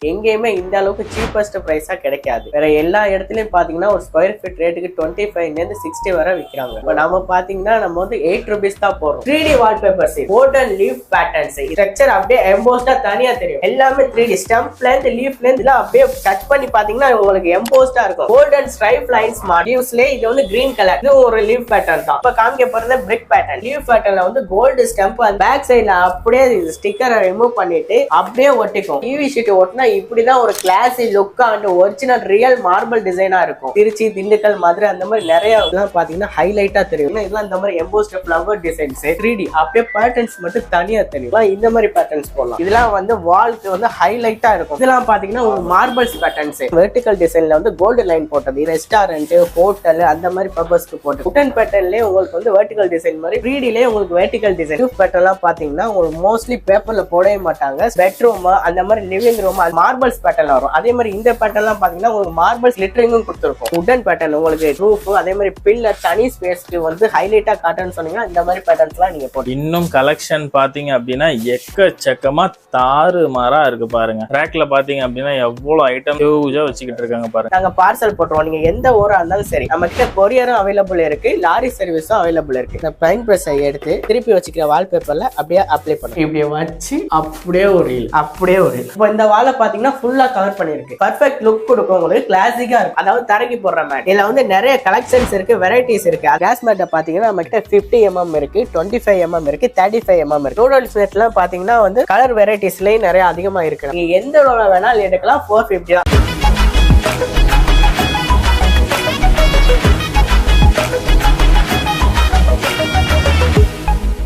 எங்கேயுமே இந்த அளவுக்கு சீப்பஸ்ட் பிரைஸா கிடைக்காது. வேற எல்லா இடத்துலயும் பாத்தீங்கன்னா ஒரு ஸ்கொயர் ஃபீட் ரேட்டுக்கு 25 60 வரை விற்கிறாங்க. இப்ப நம்ம பாத்தீங்கன்னா நம்ம வந்து 8 rupees தான் போடுறோம். 3D wallpapers, golden leaf patterns, structure அப்படியே எம்போஸ்டா தனியா தெரியும். எல்லாமே 3D stump length, leaf length எல்லாம் அப்படியே டச் பண்ணி பாத்தீங்கன்னா உங்களுக்கு எம்போஸ்டா இருக்கும். கோல்டன் ஸ்ட்ரைப் லைன்ஸ் லீவ்ஸ்ல இது வந்து கிரீன் கலர், இது ஒரு லீஃப் பேட்டர்ன் தான். இப்ப காமிக்க போறது பிரிக் பேட்டர்ன். லீஃப் பேட்டர்ன்ல வந்து கோல்டு ஸ்டம்ப் பேக் சைடுல அப்படியே ஸ்டிக்கரை ரிமூவ் பண்ணிட்டு அப்படியே ஒட்டிக்கும். டிவி ஷீட் ஒட்டினா இப்படிதான் ஒரு classy look and original real marble டிசைனா இருக்கும். திருச்சி, திண்டுக்கல், மதுரை அந்த மாதிரி நிறைய பாத்தீங்கன்னா ஹைலைட்டா தெரியும். இதெல்லாம் இந்த மாதிரி எம்போஸ்ட் ஃபிளவர் டிசைன்ஸ் 3D அப்படியே பேட்டர்ன்ஸ் மட்டும் தனியா தெரியும். இந்த மாதிரி பேட்டர்ன்ஸ் போடலாம். இதெல்லாம் வந்து வால்க்கு வந்து ஹைலைட்டா இருக்கும். இதெல்லாம் பாத்தீங்கன்னா ஒரு மார்பிள்ஸ் பேட்டர்ன்ஸ் வெர்டிகல் டிசைன்ல வந்து கோல்டு லைன் போட்டது, ரெஸ்டாரண்ட், ஹோட்டல் அந்த மாதிரி பர்பஸ்க்கு போட்டு உட்டன் பேட்டர்ன்லயே உங்களுக்கு வந்து வெர்டிகல் டிசைன் மாதிரி 3Dலயே உங்களுக்கு வெர்டிகல் டிசைன் பேட்டர்ன்லாம் பாத்தீங்கன்னா உங்களுக்கு மோஸ்ட்லி பேப்பர்ல போடவே மாட்டாங்க. பெட்ரூம் அந்த மாதிரி லிவிங் ரூம் மார்பிள்ஸ் பேட்டர்ன் வரும். அதே மாதிரி இந்த பேட்டர்ன்லாம் பாத்தீங்கன்னா உங்களுக்கு மார்பிள்ஸ் லிட்டரிங்கும் கொடுத்துருக்கும். உடன் பேட்டர்ன் உங்களுக்கு ரூஃப் அதே மாதிரி பில்லர் தனி ஸ்பேஸ்க்கு வந்து ஹைலைட்டா காட்டன்னு சொன்னீங்கன்னா இந்த மாதிரி பேட்டர்ன்ஸ்லாம் நீங்க போட்டு இன்னும் கலெக்ஷன் பாத்தீங்க அப்படின்னா எக்கச்சக்கமா தாறுமாறா இருக்கு பாருங்க. ரேக்ல பாத்தீங்க அப்படின்னா எவ்வளவு ஐட்டம் ஹியூஜா வச்சுக்கிட்டு இருக்காங்க பாருங்க. நாங்க பார்சல் போட்டுருவோம். நீங்க எந்த ஊரா இருந்தாலும் சரி நம்ம கிட்ட கொரியரும் அவைலபிள் இருக்கு, லாரி சர்வீஸும் அவைலபிள் இருக்கு. இந்த பிரைன் பிரஸ் எடுத்து திருப்பி வச்சுக்கிற வால்பேப்பர்ல அப்படியே அப்ளை பண்ணுங்க. இப்படியே வச்சு அப்படியே ஒரு இப்போ இந்த வாலை பாத்தீங்கன்னா ஃபுல்லா கவர் பண்ணிருக்கு. பர்ஃபெக்ட் லுக் கொடுக்கும், உங்களுக்கு கிளாசிக்கா இருக்கும். அதாவது தரங்கி போடுற மேட். இதுல வந்து நிறைய கலெக்ஷன்ஸ் இருக்கு, வெரைட்டிஸ் இருக்கு. கிளாஸ் மேட்டை பாத்தீங்கன்னா நம்ம கிட்ட 50 mm இருக்கு, 25 mm இருக்கு, 35 mm இருக்கு. நூடல்ஸ் மேட்ல பாத்தீங்கன்னா வந்து கலர் வெரைட்டிஸ்லயும் நிறைய அதிகமா இருக்கு. நீங்க எந்த வேணாலும் எடுக்கலாம். 450 தான்.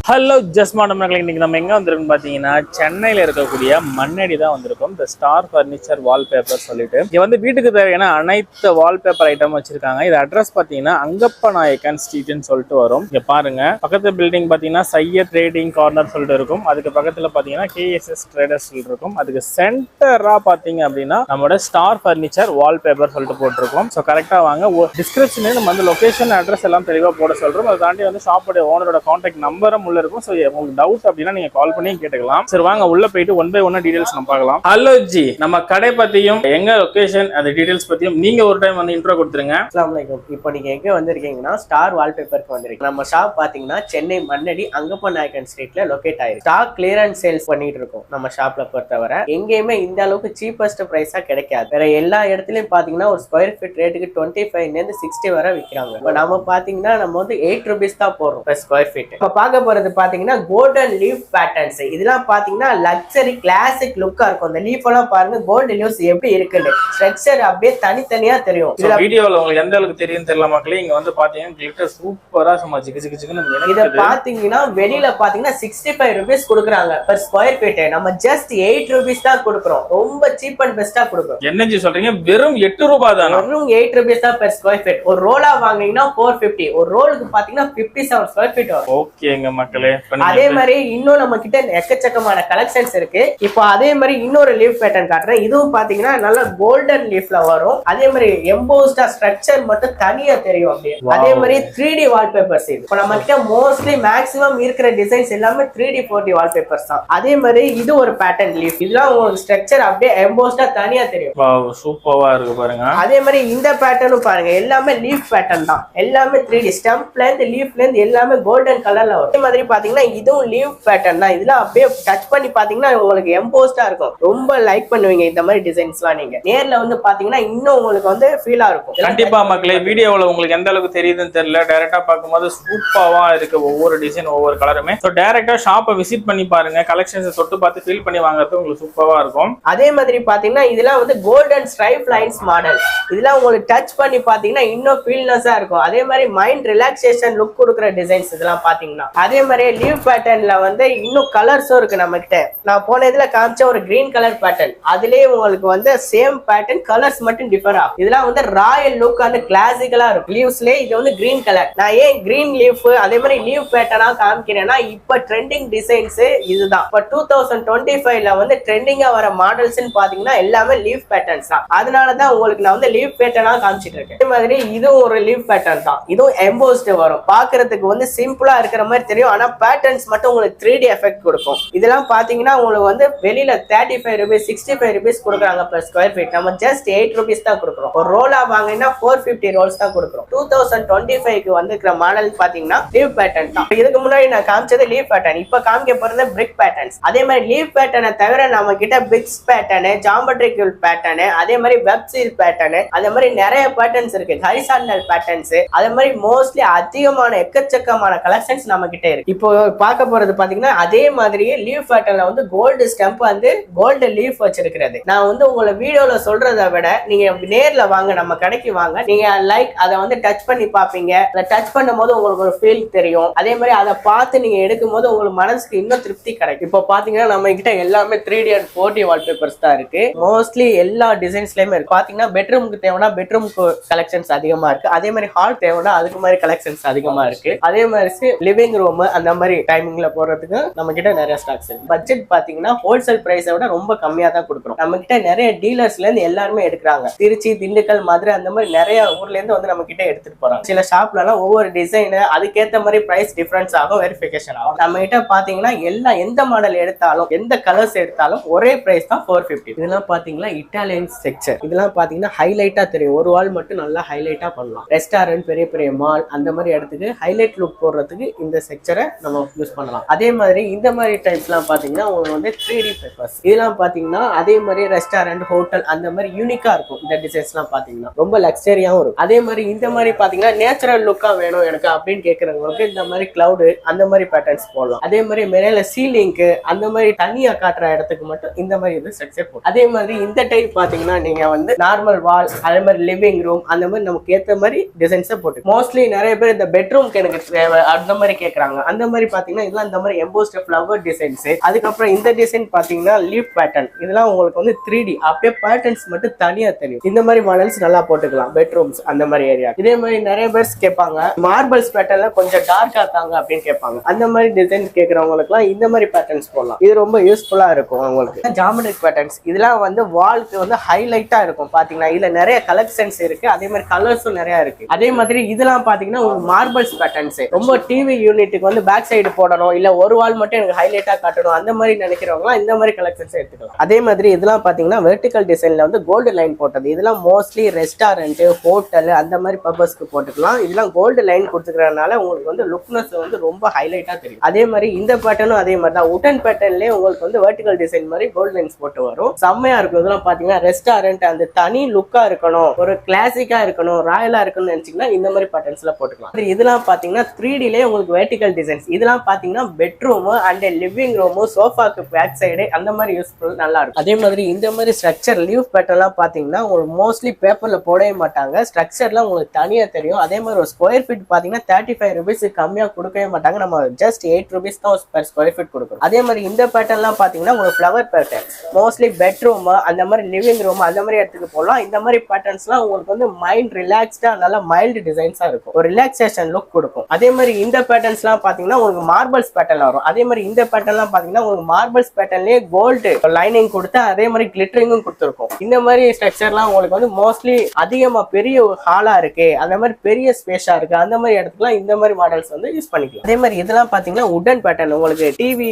ஹலோ ஜஸ்மார்ட் நண்பர்களே, இன்னைக்கு நம்ம எங்க வந்திருக்கோம் பாத்தீங்கன்னா சென்னையில இருக்கக்கூடிய மண்ணடி தான் வந்திருக்கோம். இந்த ஸ்டார் பர்னிச்சர் வால்பேப்பர் சொல்லிட்டு இங்க வந்து வீட்டுக்கு தேவையான அனைத்து வால்பேப்பர் ஐட்டம் வச்சிருக்காங்க. இது அட்ரஸ் பாத்தீங்கன்னா அங்கப்ப நாயக்கன் ஸ்ட்ரீட்னு சொல்லிட்டு வரும். இங்க பாருங்க, பக்கத்து பில்டிங் பாத்தீங்கன்னா சையத் ட்ரேடிங் கார்னர் சொல்லிட்டு இருக்கும். அதுக்கு பக்கத்துல பாத்தீங்கன்னா KSS ட்ரேடர்ஸ் இருக்கும். அதுக்கு சென்டரா பாத்தீங்க அப்படின்னா நம்மளோட ஸ்டார் பர்னிச்சர் வால்பேப்பர் சொல்லிட்டு போட்டிருக்கோம். ஸோ கரெக்டா வாங்க. டிஸ்கிரிப்ஷன்ல நம்ம வந்து லொகேஷன் அட்ரஸ் எல்லாம் தெளிவா போட சொல்றோம். அதை தாண்டி வந்து ஷாப்போட ஓனரோட கான்டாக்ட் நம்பரும் உள்ள இருக்கும். சோ உங்களுக்கு டவுட் அப்படினா நீங்க கால் பண்ணி கேட்டுக்கலாம். சரி வாங்க உள்ள போயிட்டு ஒன் பை ஒன் டீடைல்ஸ் நம்ம பார்க்கலாம். ஹலோ ஜி, நம்ம கடை பத்தியும் எங்க லொகேஷன் அந்த டீடைல்ஸ் பத்தியும் நீங்க ஒரு டைம் வந்து இன்ட்ரோ கொடுத்துருங்க. அஸ்ஸலாமு அலைக்கும். இப்போ நீங்க எங்க வந்திருக்கீங்கன்னா ஸ்டார் வால்பேப்பருக்கு வந்திருக்கீங்க. நம்ம ஷாப் பாத்தீங்கன்னா சென்னை மண்ணடி அங்கப்ப நாயக்கன் ஸ்ட்ரீட்ல லொகேட் ஆயிருக்கு. ஸ்டாக் கிளியரன்ஸ் சேல்ஸ் பண்ணிட்டு இருக்கோம். நம்ம ஷாப்ல பொறுத்தவரை எங்கேயுமே இந்த அளவுக்கு சீப்பஸ்ட் பிரைஸா கிடைக்காது. வேற எல்லா இடத்துலயும் பாத்தீங்கன்னா ஒரு ஸ்கொயர் ஃபீட் ரேட்டுக்கு 25 60 வரை விற்கிறாங்க. இப்போ நம்ம பாத்தீங்கன்னா நம்ம வந்து 8 rupees தான் போடுறோம் per ஸ்கொயர் ஃபீட். இப்போ பார்க்க போறது பாத்தீங்கன்னா கோல்டன் லீஃப் பேட்டர்ன்ஸ். இதெல்லாம் பாத்தீங்கன்னா லக்ஸரி கிளாசிக் லுக்கா இருக்கும். இந்த லீஃப் எல்லாம் பாருங்க, கோல்டன் லீவ்ஸ் எப்படி இருக்குன்னு ஸ்ட்ரக்சர் அப்படியே தனித்தனியா தெரியும். இதுல வீடியோல உங்களுக்கு எந்த அளவுக்கு தெரியும் தெரியல மக்களே. இங்க வந்து பாத்தீங்கன்னா கிளிட்டர் சூப்பரா சும்மா ஜிகு ஜிகு ஜிகுன்னு இத பாத்தீங்கன்னா வெளியில பாத்தீங்கன்னா 65 rupees கொடுக்குறாங்க per ஸ்கொயர் ஃபீட். நம்ம ஜஸ்ட் 8 rupees தான் கொடுக்குறோம். ரொம்ப சீப் அண்ட் பெஸ்டா கொடுக்குறோம். என்னஜி சொல்றீங்க? வெறும் 8 ரூபாய் தான். வெறும் 8 rupees தான் per ஸ்கொயர் ஃபீட். ஒரு ரோலா வாங்குனீங்கன்னா 450. ஒரு ரோலுக்கு பாத்தீங்கன்னா 57 ஸ்கொயர் ஃபீட் வரும். ஓகேங்க மக்களே. அதே மாதிரி இன்னும் நம்ம கிட்ட எக்கச்சக்கமான கலெக்ஷன்ஸ் இருக்கு. இப்போ அதே மாதிரி இன்னொரு லீஃப் பேட்டர்ன் காட்டுறேன். இதுவும் பாத்தீங்கன்னா நல்ல கோல்டன் லீஃப்ல வரும். அதே மாதிரி எம்போஸ்டா ஸ்ட்ரக்சர் மட்டும் தனியா தெரியும் அப்படியே. அதே மாதிரி 3D வால்பேப்பர்ஸ். இப்போ நம்ம கிட்ட மோஸ்ட்லி மேக்ஸிமம் இருக்கிற டிசைன்ஸ் எல்லாமே 3D 4D வால்பேப்பர்ஸ் தான். அதே மாதிரி இது ஒரு பேட்டர்ன் லீஃப். இதெல்லாம் உங்களுக்கு ஸ்ட்ரக்சர் அப்படியே எம்போஸ்டா தனியா தெரியும். வாவ், சூப்பரா இருக்கு பாருங்க. அதே மாதிரி இந்த பேட்டர்னும் பாருங்க, எல்லாமே லீஃப் பேட்டர்ன் தான். எல்லாமே 3D stump length, leaf length எல்லாமே கோல்டன் கலர்ல வரும். அதே மாதிரி பாத்தீங்கன்னா இதுவும் லீஃப் பேட்டர்ன் தான். இதெல்லாம் அப்படியே டச் பண்ணி பாத்தீங்கன்னா உங்களுக்கு எம்போஸ்டா இருக்கும். ரொம்ப லைக் பண்ணுவீங்க இந்த மாதிரி டிசைன்ஸ்லாம். நீங்க நேர்ல வந்து பாத்தீங்கன்னா இன்னும் உங்களுக்கு வந்து ஃபீலா இருக்கும். கண்டிப்பா மக்களே, வீடியோல உங்களுக்கு எந்த அளவுக்கு தெரியுதுன்னு தெரியல. டைரக்டா பார்க்கும்போது சூப்பரா இருக்கு ஒவ்வொரு டிசைன் ஒவ்வொரு கலருமே. ஸோ டைரக்டா ஷாப்பை விசிட் பண்ணி பாருங்க. கலெக்ஷன்ஸ் தொட்டு பார்த்து ஃபீல் பண்ணி வாங்குறது உங்களுக்கு சூப்பரா இருக்கும். அதே மாதிரி பாத்தீங்கன்னா இதெல்லாம் வந்து கோல்டன் ஸ்ட்ரைப் லைன்ஸ் மாடல். இதெல்லாம் உங்களுக்கு டச் பண்ணி பாத்தீங்கன்னா இன்னும் ஃபீல்னஸா இருக்கும். அதே மாதிரி மைண்ட் ரிலாக்ஸேஷன் லுக் கொடுக்குற டிசைன்ஸ் இதெல்லாம் பாத்தீங்கன்னா. அதே மாதிரி லீவ் பேட்டர்ன்ல வந்து இன்னும் கலர்ஸும் இருக்கு நம்ம கிட்ட. நான் போன இதுல காமிச்ச ஒரு கிரீன் கலர் பேட்டர்ன், அதுலயே உங்களுக்கு வந்து சேம் பேட்டர்ன், கலர்ஸ் மட்டும் டிஃபர் ஆகும். இதெல்லாம் வந்து ராயல் லுக் அண்ட் கிளாசிக்கலா இருக்கும். லீவ்ஸ்ல இது வந்து கிரீன் கலர். நான் ஏன் கிரீன் லீஃப் அதே மாதிரி லீவ் பேட்டர்னா காமிக்கிறேன்னா இப்ப ட்ரெண்டிங் டிசைன்ஸ் இதுதான். இப்ப 2025ல வந்து ட்ரெண்டிங்கா வர மாடல்ஸ் பாத்தீங்கன்னா எல்லாமே லீவ் பேட்டர்ன்ஸ் தான். அதனாலதான் உங்களுக்கு நான் வந்து லீவ் பேட்டர்னா காமிச்சிட்டு இருக்கேன். அதே மாதிரி இதுவும் ஒரு லீவ் பேட்டர்ன் தான். இதுவும் எம்போஸ்ட் வரும். பாக்குறதுக்கு வந்து சிம்பிளா இருக்கிற மாதிரி தெரியும். ஆனா ஆனா பேட்டர்ன்ஸ் மட்டும் உங்களுக்கு 3D எஃபெக்ட் கொடுக்கும். இதெல்லாம் பாத்தீங்கன்னா உங்களுக்கு வந்து வெளியில 35 rupees 65 rupees கொடுக்குறாங்க per square feet. நம்ம just 8 rupees தான் கொடுக்குறோம். ஒரு ரோலா வாங்கினா 450 rolls தான் கொடுக்குறோம். 2025க்கு வந்துக்கிற மாடல் பாத்தீங்கன்னா லீவ் பேட்டர்ன் தான். இதுக்கு முன்னாடி நான் காமிச்சது லீவ் பேட்டர்ன், இப்ப காமிக்க போறது பிரிக் பேட்டர்ன்ஸ். அதே மாதிரி லீவ் பேட்டர்னை தவிர நம்ம கிட்ட பிக்ஸ் பேட்டர்ன், ஜாமெட்ரிக்கல் பேட்டர்ன், அதே மாதிரி வெப் சீல் பேட்டர்ன், அதே மாதிரி நிறைய பேட்டர்ன்ஸ் இருக்கு. ஹரிசாண்டல் பேட்டர்ன்ஸ், அதே மாதிரி மோஸ்ட்லி அதிகமான எக்கச்சக்கமான கலெக்ஷன்ஸ் நம்ம கிட்ட இருக்கு. இப்போ பார்க்க போறது பாத்தீங்கன்னா அதே மாதிரியே லீவ் பேட்டர்ன்ல வந்து கோல்டு ஸ்டம்ப் வந்து கோல்டு லீஃப் வச்சிருக்கிறது. நான் வந்து உங்களை வீடியோல சொல்றதை விட நீங்க நேர்ல வாங்க, நம்ம கடைக்கு வாங்க, நீங்க லைக் அதை வந்து டச் பண்ணி பாப்பீங்க. அதை டச் பண்ணும் போது உங்களுக்கு ஒரு ஃபீல் தெரியும். அதே மாதிரி அதை பார்த்து நீங்க எடுக்கும் போது உங்களுக்கு மனசுக்கு இன்னும் திருப்தி கிடைக்கும். இப்போ பாத்தீங்கன்னா நம்ம கிட்ட எல்லாமே 3D and 4D வால்பேப்பர்ஸ் தான் இருக்கு. மோஸ்ட்லி எல்லா டிசைன்ஸ்லயுமே இருக்கு. பாத்தீங்கன்னா பெட்ரூமுக்கு தேவைன்னா பெட்ரூமுக்கு கலெக்ஷன்ஸ் அதிகமா இருக்கு. அதே மாதிரி ஹால் தேவைன்னா அதுக்கு மாதிரி கலெக்ஷன்ஸ் அதிகமா இருக்கு. அதே மாதிரி லிவிங் ரூம் அந்த மாதிரி டைமிங்ல போறதுக்கு நம்ம கிட்ட நிறைய ஸ்டாக்ஸ் இருக்கு. பட்ஜெட் பாத்தீங்கன்னா ஹோல்சேல் பிரைஸை விட ரொம்ப கம்மியா தான் கொடுக்குறோம். நம்ம கிட்ட நிறைய டீலர்ஸ்ல இருந்து எல்லாருமே எடுக்கிறாங்க. திருச்சி, திண்டுக்கல், மதுரை அந்த மாதிரி நிறைய ஊர்ல இருந்து வந்து நம்ம கிட்ட எடுத்துட்டு போறாங்க. சில ஷாப்ல எல்லாம் ஒவ்வொரு டிசைன் அதுக்கேற்ற மாதிரி பிரைஸ் டிஃபரன்ஸ் ஆகும், வெரிஃபிகேஷன் ஆகும். நம்ம கிட்ட பாத்தீங்கன்னா எல்லாம் எந்த மாடல் எடுத்தாலும் எந்த கலர்ஸ் எடுத்தாலும் ஒரே பிரைஸ் தான் 450. இதெல்லாம் பாத்தீங்கன்னா இட்டாலியன் ஸ்ட்ரக்சர். இதெல்லாம் பாத்தீங்கன்னா ஹைலைட்டா தெரியும். ஒரு வால் மட்டும் நல்லா ஹைலைட்டா பண்ணலாம். ரெஸ்டாரண்ட், பெரிய பெரிய மால் அந்த மாதிரி இடத்துக்கு ஹைலைட் லுக் போடுறதுக்கு இந்த ஸ்ட்ரக்சரை நம்ம யூஸ் பண்ணலாம். அதே மாதிரி இந்த மாதிரி டைப்ஸ் எல்லாம் பாத்தீங்கன்னா உங்களுக்கு வந்து 3D பேப்பர்ஸ். இதெல்லாம் பாத்தீங்கன்னா அதே மாதிரி ரெஸ்டாரண்ட், ஹோட்டல் அந்த மாதிரி யூனிக்கா இருக்கும். இந்த டிசைன்ஸ் எல்லாம் பாத்தீங்கன்னா ரொம்ப லக்ஸரியாவும் இருக்கும். அதே மாதிரி இந்த மாதிரி பாத்தீங்கன்னா நேச்சுரல் லுக்கா வேணும் எனக்கு அப்படின்னு கேட்கறவங்களுக்கு இந்த மாதிரி கிளவுட் அந்த மாதிரி பேட்டர்ன்ஸ் போடலாம். அதே மாதிரி மேல சீலிங்க்கு அந்த மாதிரி தனியா காட்டுற இடத்துக்கு மட்டும் இந்த மாதிரி இது ஸ்ட்ரக்சர் போடும். அதே மாதிரி இந்த டைப் பாத்தீங்கன்னா நீங்க வந்து நார்மல் வால், அதே மாதிரி லிவிங் ரூம் அந்த மாதிரி நமக்கு ஏத்த மாதிரி டிசைன்ஸை போட்டு மோஸ்ட்லி நிறைய பேர் இந்த பெட்ரூம்க்கு எனக்கு தேவை அந்த மாதிரி கேட்கறாங்க. அந்த மாதிரி பாத்தீங்கன்னா இதெல்லாம் இந்த மாதிரி எம்போஸ்ட் ஃபிளவர் டிசைன்ஸ். அதுக்கப்புறம் இந்த டிசைன் பாத்தீங்கன்னா லீஃப் பேட்டர்ன். இதெல்லாம் உங்களுக்கு வந்து 3D அப்படியே பேட்டர்ன்ஸ் மட்டும் தனியா தெரியும். இந்த மாதிரி மாடல்ஸ் நல்லா போட்டுக்கலாம் பெட்ரூம்ஸ் அந்த மாதிரி ஏரியா. இதே மாதிரி நிறைய பேர் கேட்பாங்க மார்பிள்ஸ் பேட்டர்ன்ல கொஞ்சம் டார்க்கா தாங்க அப்படின்னு கேட்பாங்க. அந்த மாதிரி டிசைன்ஸ் கேட்கறவங்களுக்கு எல்லாம் இந்த மாதிரி பேட்டர்ன்ஸ் போடலாம். இது ரொம்ப யூஸ்ஃபுல்லா இருக்கும் உங்களுக்கு. ஜாமெட்ரிக் பேட்டர்ன்ஸ் இதெல்லாம் வந்து வால்க்கு வந்து ஹைலைட்டா இருக்கும். பாத்தீங்கன்னா இதுல நிறைய கலெக்ஷன்ஸ் இருக்கு. அதே மாதிரி கலர்ஸும் நிறைய இருக்கு. அதே மாதிரி இதெல்லாம் பாத்தீங்கன்னா ஒரு மார்பிள்ஸ் பேட்டர்ன்ஸ் ரொம்ப டிவி யூனிட்டுக்கு வந்து பேக் சைடு போடணும், இல்ல ஒரு வால் மட்டும் எனக்கு ஹைலைட்டா காட்டணும் அந்த மாதிரி நினைக்கிறவங்க இந்த மாதிரி கலெக்ஷன்ஸ் எடுத்துக்கலாம். அதே மாதிரி இதெல்லாம் பாத்தீங்கன்னா வெர்டிகல் டிசைன்ல வந்து கோல்டு லைன் போட்டது. இதெல்லாம் மோஸ்ட்லி ரெஸ்டாரண்ட், ஹோட்டல் அந்த மாதிரி பர்பஸ்க்கு போட்டுக்கலாம். இதெல்லாம் கோல்டு லைன் கொடுத்துக்கிறதுனால உங்களுக்கு வந்து லுக்னஸ் வந்து ரொம்ப ஹைலைட்டா தெரியும். அதே மாதிரி இந்த பேட்டர்னும் அதே மாதிரி தான் உட்டன் பேட்டர்ன்லயே உங்களுக்கு வந்து வெர்டிகல் டிசைன் மாதிரி கோல்டு லைன்ஸ் போட்டு வரும். செம்மையா இருக்கும். இதெல்லாம் பாத்தீங்கன்னா ரெஸ்டாரண்ட் அந்த தனி லுக்கா இருக்கணும், ஒரு கிளாசிக்கா இருக்கணும், ராயலா இருக்கணும்னு நினைச்சீங்கன்னா இந்த மாதிரி பேட்டர்ன்ஸ்ல போட்டுக்கலாம். இதெல்லாம் பாத்தீங்கன்னா 3Dலயே உங்களுக்கு வெர்டிகல் டிசைன்ஸ். இதெல்லாம் பாத்தீங்கன்னா பெட்ரூம் அண்ட் லிவிங் ரூம், சோஃபாக்கு பேக் சைடு அந்த மாதிரி யூஸ்ஃபுல் நல்லா இருக்கும். அதே மாதிரி இந்த மாதிரி ஸ்ட்ரக்சர் லீவ் பேட்டர்ன்லாம் பாத்தீங்கன்னா உங்களுக்கு மோஸ்ட்லி பேப்பர்ல போடவே மாட்டாங்க. ஸ்ட்ரக்சர்லாம் உங்களுக்கு தனியா தெரியும். அதே மாதிரி ஒரு ஸ்கொயர் ஃபீட் பாத்தீங்கன்னா 35 rupees கம்மியா கொடுக்கவே மாட்டாங்க. நம்ம ஜஸ்ட் 8 rupees தான் per square feet கொடுக்குறோம். அதே மாதிரி இந்த பேட்டர்ன்லாம் பாத்தீங்கன்னா உங்களுக்கு ஃபிளவர் பேட்டர்ன் மோஸ்ட்லி பெட்ரூம் அந்த மாதிரி லிவிங் ரூம் அந்த மாதிரி இடத்துக்கு போடலாம். இந்த மாதிரி பேட்டர்ன்ஸ்லாம் உங்களுக்கு வந்து மைண்ட் ரிலாக்ஸ்டா நல்லா மைல்டு டிசைன்ஸா இருக்கும், ஒரு ரிலாக்ஸேஷன் லுக் கொடுக்கும். அதே மாதிரி இந்த பேட்டர்ன்ஸ்லாம் பாத்தீங்கன்னா உங்களுக்கு மார்பிள்ஸ் பேட்டர்ன்ல வரும். அதே மாதிரி இந்த பேட்டர்ன்லாம் பாத்தீங்கன்னா உங்களுக்கு மார்பிள்ஸ் பேட்டர்ன்லயே கோல்டு லைனிங் கொடுத்து அதே மாதிரி கிளிட்டரிங்கும் கொடுத்துருக்கும். இந்த மாதிரி ஸ்ட்ரக்சர்லாம் உங்களுக்கு வந்து மோஸ்ட்லி அதிகமா பெரிய ஹாலா இருக்கு, அந்த மாதிரி பெரிய ஸ்பேஸா இருக்கு, அந்த மாதிரி இடத்துக்குலாம் இந்த மாதிரி மாடல்ஸ் வந்து யூஸ் பண்ணிக்கலாம். அதே மாதிரி இதெல்லாம் பாத்தீங்கன்னா உடன் பேட்டர்ன் உங்களுக்கு டிவி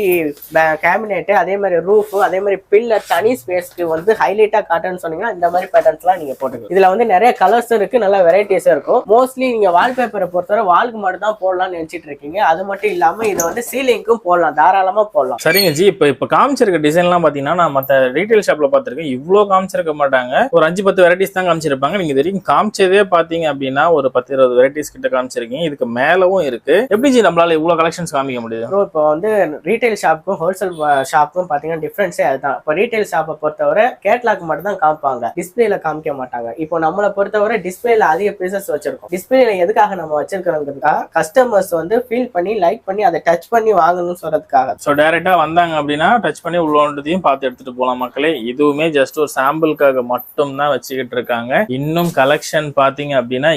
கேபினெட், அதே மாதிரி ரூஃப், அதே மாதிரி பில்லர் தனி ஸ்பேஸ்க்கு வந்து ஹைலைட்டா காட்டன்னு சொன்னீங்கன்னா இந்த மாதிரி பேட்டர்ன்ஸ்லாம் நீங்க போட்டுக்கலாம். இதுல வந்து நிறைய கலர்ஸ் இருக்கு, நல்ல வெரைட்டிஸா இருக்கும். மோஸ்ட்லி நீங்க வால்பேப்பரை பொறுத்தவரை வால்க்கு மட்டும் தான் போடலாம்னு நினைச்சிட்டு இருக்கீங்க. அது மட்டும் இல்லாம இதை வந்து சீலிங்க்கும் போடலாம், தாராளமா போடலாம். சரிங்க ஜி, இப்ப காமிச்சிருக்க டிசைன்லாம் பாத்தீங்கன்னா நான் மத்த ரீட்டைல் ஷாப்ல பாத்திருக்கேன், இவ்வளவு காமிச்சிருக்க மாட்டாங்க. ஒரு 5-10 வெரைட்டிஸ் தான் காமிச்சிருப்பாங்க. நீங்க இது வரைக்கும் காமிச்சதே பாத்தீங்க அப்படின்னா ஒரு 10-20 வெரைட்டிஸ் கிட்ட காமிச்சிருக்கீங்க. இதுக்கு மேலவும் இருக்கு. எப்படி ஜி நம்மளால இவ்வளவு கலெக்ஷன்ஸ் காமிக்க முடியும்? இப்போ வந்து ரீட்டைல் ஷாப்புக்கும் ஹோல்சேல் ஷாப்புக்கும் பாத்தீங்கன்னா டிஃபரன்ஸே அதுதான். இப்போ ரீட்டைல் ஷாப்பை பொறுத்தவரை கேட்லாக் மட்டும் தான் காமிப்பாங்க, டிஸ்பிளேல காமிக்க மாட்டாங்க. இப்போ நம்மளை பொறுத்தவரை டிஸ்பிளேல அதிக பீசஸ் வச்சிருக்கோம். டிஸ்பிளேல எதுக்காக நம்ம வச்சிருக்கிறோம்னா கஸ்டமர்ஸ் வந்து ஃபீல் பண்ணி லைக் பண்ணி அதை டச் பண்ணி வாங்கணும்னு சொல்றதுக்காக. ஸோ டைரக்டா வந்தாங்க அப்படின்னா டச் பண்ணி உள்ளதையும் பார்த்து எடுத்துட்டு போலாம் மக்களே. இதுவுமே ஜஸ்ட் ஒரு சாம்பிளுக்காக மட்டும் தான் வச்சுக்கிட்டு இருக்காங்க. இன்னும் கலெக்ஷன் பாத்தீங்க அப்படின்னா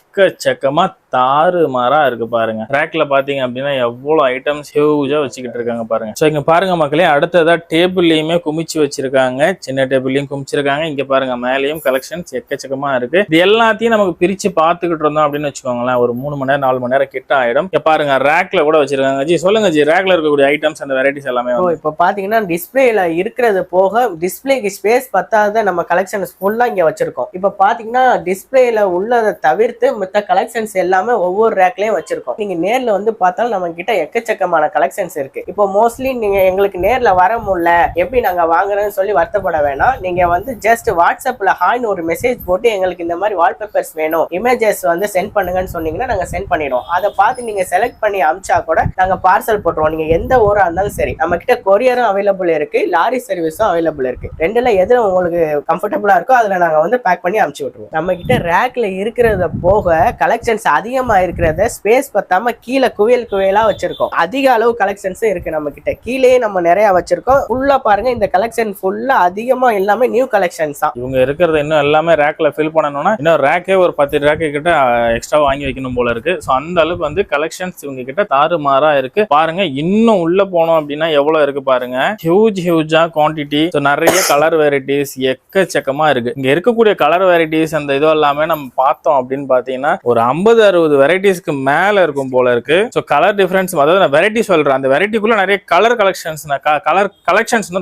எக்கச்சக்கமா தாறுமாறா இருக்கு பாருங்க. ரேக்ல பாத்தீங்க அப்படின்னா எவ்வளவு ஐட்டம்ஸ் ஹியூஜா வச்சுக்கிட்டு இருக்காங்க பாருங்க. சோ இங்க பாருங்க மக்களே, அடுத்ததா டேபிள்லயுமே குமிச்சு வச்சிருக்காங்க, சின்ன டேபிள்லயும் குமிச்சிருக்காங்க. இங்க பாருங்க மேலயும் கலெக்ஷன்ஸ் எக்கச்சக்கமா இருக்கு. இது எல்லாத்தையும் நமக்கு பிரிச்சு பாத்துக்கிட்டு இருந்தோம் அப்படின்னு வச்சுக்கோங்களேன், ஒரு 3 மணி நேரம் 4 மணி நேரம் கிட்ட ஆயிடும். இங்க பாருங்க ரேக்ல கூட வச்சிருக்காங்க. ஜி சொல்லுங்க ஜி, ரேக்ல இருக்கக்கூடிய ஐட்டம்ஸ் அந்த வெரைட்டிஸ் எல்லாமே. இப்போ பாத்தீங்கன்னா டிஸ்பிளேல இருக்கிறது போக டிஸ்பிளேக்கு ஸ்பேஸ் பத்தாத நம்ம கலெக்ஷன்ஸ் ஃபுல்லா இங்க வச்சிருக்கோம். இப்போ பாத்தீங்கன்னா டிஸ்பிளேல உள்ளதை தவிர்த்து மத்த கலெக்ஷன்ஸ் எல்லாமே ஒவ்வொரு ரேக்லயும் வச்சிருக்கோம். நீங்க நேர்ல வந்து பார்த்தாலும் நம்ம கிட்ட எக்கச்சக்கமான கலெக்ஷன்ஸ் இருக்கு. இப்போ மோஸ்ட்லி நீங்க எங்களுக்கு நேர்ல வர முடியல, எப்படி நாங்க வாங்குறோம்னு சொல்லி வருத்தப்பட வேணாம். நீங்க வந்து ஜஸ்ட் வாட்ஸ்அப்ல ஹாய்னு ஒரு மெசேஜ் போட்டு எங்களுக்கு இந்த மாதிரி வால்பேப்பர்ஸ் வேணும், இமேஜஸ் வந்து சென்ட் பண்ணுங்கன்னு சொன்னீங்கன்னா நாங்க சென்ட் பண்ணிடுவோம். அதை பார்த்து நீங்க செலக்ட் பண்ணி அமிச்சா கூட நாங்க பார்சல் போட்டுருவோம். நீங்க எந்த ஊரா இருந்தாலும் சரி, நம்ம கிட்ட கொரியரும் அவைலபிள் இருக்கு, லாரி சர்வீஸும் அவைலபிள் இருக்கு. ரெண்டுல எது உங்களுக்கு கம்ஃபர்டபுளா இருக்கோ அதுல நாங்க வந்து பேக் பண்ணி அனுப்பிச்சு விட்டுருவோம். நம்ம கிட்ட ரேக்ல இருக்கிறத போக கலெக்ஷன்ஸ் அதிகமா இருக்கிறத ஸ்பேஸ் பத்தாம கீழே குவியலா வச்சிருக்கோம். அதிக அளவு கலெக்ஷன்ஸ் இருக்கு நம்ம கிட்ட. கீழே நம்ம நிறைய வச்சிருக்கோம். ஃபுல்லா பாருங்க, இந்த கலெக்ஷன் ஃபுல்லா அதிகமா எல்லாமே நியூ கலெக்ஷன்ஸ் தான். இவங்க இருக்கிறது இன்னும் எல்லாமே ரேக்ல ஃபில் பண்ணணும்னா இன்னும் ரேக்கே ஒரு 10 ரேக்கு கிட்ட எக்ஸ்ட்ரா வாங்கி வைக்கணும் போல இருக்கு. ஸோ அந்த அளவுக்கு வந்து கலெக்ஷன்ஸ் இவங்க கிட்ட தாறுமாறா இருக்கு பாருங்க. இன்னும் உள்ள போனோம் அப்படின்னா எவ்வளவு இருக்கு பாருங்க, ஹியூஜா குவான்டிட்டி. நிறைய கலர் வெரைட்டிஸ் எக்கச்சக்கமா இருக்கு. இங்க இருக்கக்கூடிய கலர் வெரைட்டிஸ் அந்த இது எல்லாமே நம்ம பார்த்தோம் அப்படின்னு பாத்தீங்கன்னா ஒரு 50-60 வெரைட்டிஸ்க்கு மேல இருக்கும் போல இருக்கு. ஸோ கலர் டிஃபரன்ஸ், அதாவது நான் வெரைட்டி சொல்றேன், அந்த வெரைட்டிக்குள்ள நிறைய கலர் கலெக்ஷன்ஸ்